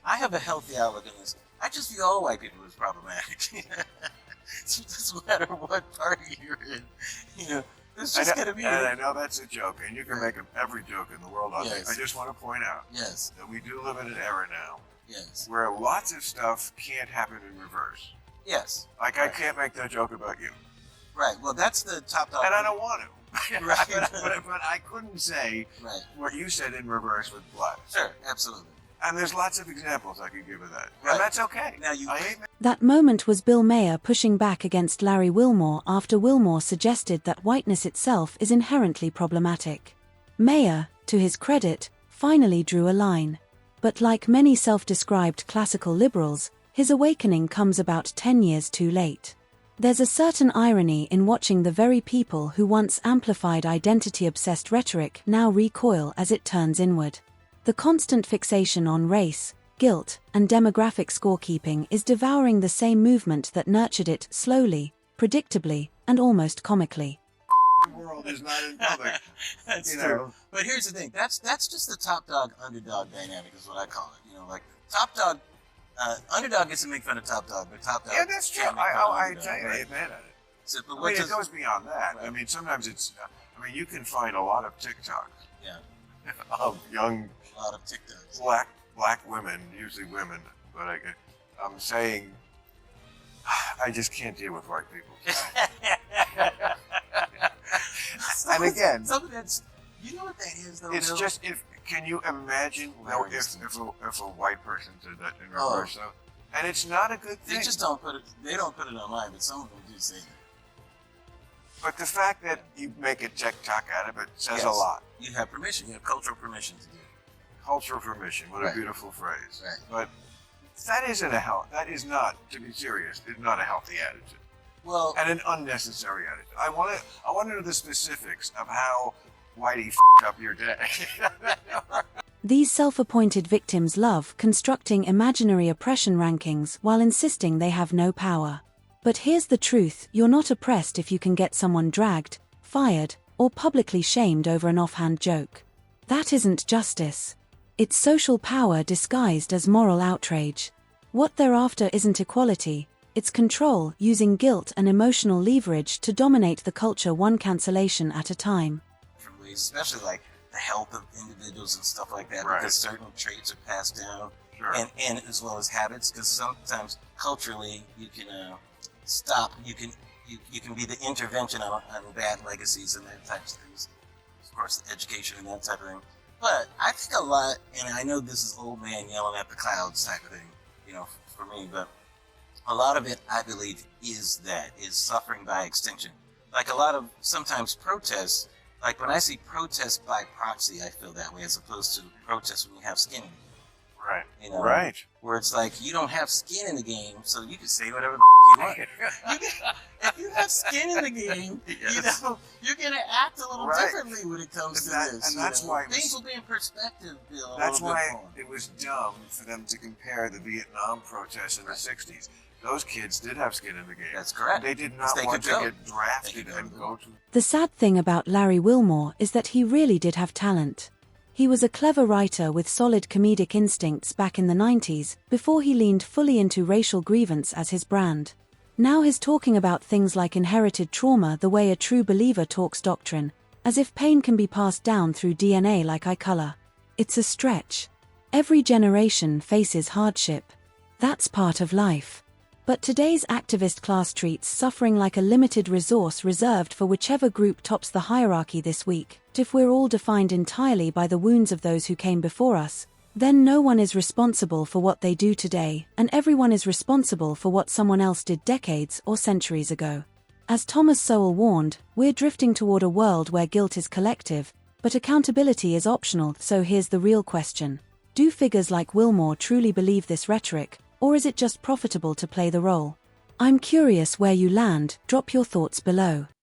I have a healthy outlook on this. I just view all white people as problematic. So it doesn't matter what party you're in. It's just going to be. And I know that's a joke, and you can make every joke in the world on it. Yes. I just want to point out Yes. that we do live in an era now Yes. where lots of stuff can't happen in reverse. Yes. Like, I can't make that joke about you. Right. Well, that's the top dog. And I don't want to. Right. but I couldn't say what you said in reverse with blood. Sure. Absolutely. And there's lots of examples I could give of that. Right. And that's okay. Now That moment was Bill Maher pushing back against Larry Wilmore after Wilmore suggested that whiteness itself is inherently problematic. Maher, to his credit, finally drew a line. But like many self-described classical liberals, his awakening comes about 10 years too late. There's a certain irony in watching the very people who once amplified identity-obsessed rhetoric now recoil as it turns inward. The constant fixation on race, guilt, and demographic scorekeeping is devouring the same movement that nurtured it slowly, predictably, and almost comically. The world is not in public. That's true. But here's the thing. That's just the top dog underdog dynamic is what I call it. Like top dog underdog gets to make fun of top dog, but top dog. Yeah, that's true. I tell you, I ain't mad at it. So, it goes beyond that. Right. I mean, sometimes you can find a lot of TikToks. Yeah. Of young. A lot of TikToks. Black women, usually women, but I'm saying I just can't deal with white people. And again, some of that's, you know what that is though. It's just can you imagine if a white person did that in reverse? So, and it's not a good thing. They just don't put it. They don't put it online, but some of them do say that. But the fact that you make a TikTok out of it says a lot. You have permission. You have cultural permission to do it. Cultural permission. What a beautiful phrase. Right. But that is not, to be serious, is not a healthy attitude. Well, and an unnecessary attitude. I want to know the specifics of how Whitey f***ed up your day. These self-appointed victims love constructing imaginary oppression rankings while insisting they have no power. But here's the truth: you're not oppressed if you can get someone dragged, fired, or publicly shamed over an offhand joke. That isn't justice. It's social power disguised as moral outrage. What they're after isn't equality, it's control, using guilt and emotional leverage to dominate the culture one cancellation at a time. Especially like the health of individuals and stuff like that, because certain traits are passed down, and as well as habits, because sometimes culturally you can stop, you can be the intervention on bad legacies and that types of things. Of course, education and that type of thing. But I think a lot, and I know this is old man yelling at the clouds type of thing, for me, but a lot of it, I believe, is suffering by extinction. Like a lot of sometimes protests, like when I see protests by proxy, I feel that way, as opposed to protests when you have skin in the game. Right. Right. Where it's like, you don't have skin in the game, so you can say whatever the you want. If you have skin in the game, you're going to act a little differently when it comes to this. And that's why things will be in perspective, Bill. That's why it was dumb for them to compare the Vietnam protests in the 60s. Those kids did have skin in the game. That's correct. They did not want to get drafted and go to... The sad thing about Larry Wilmore is that he really did have talent. He was a clever writer with solid comedic instincts back in the 90s, before he leaned fully into racial grievance as his brand. Now he's talking about things like inherited trauma the way a true believer talks doctrine, as if pain can be passed down through DNA like eye color. It's a stretch. Every generation faces hardship. That's part of life. But today's activist class treats suffering like a limited resource reserved for whichever group tops the hierarchy this week. If we're all defined entirely by the wounds of those who came before us, then no one is responsible for what they do today, and everyone is responsible for what someone else did decades or centuries ago. As Thomas Sowell warned, we're drifting toward a world where guilt is collective, but accountability is optional. So here's the real question. Do figures like Wilmore truly believe this rhetoric, or is it just profitable to play the role? I'm curious where you land. Drop your thoughts below.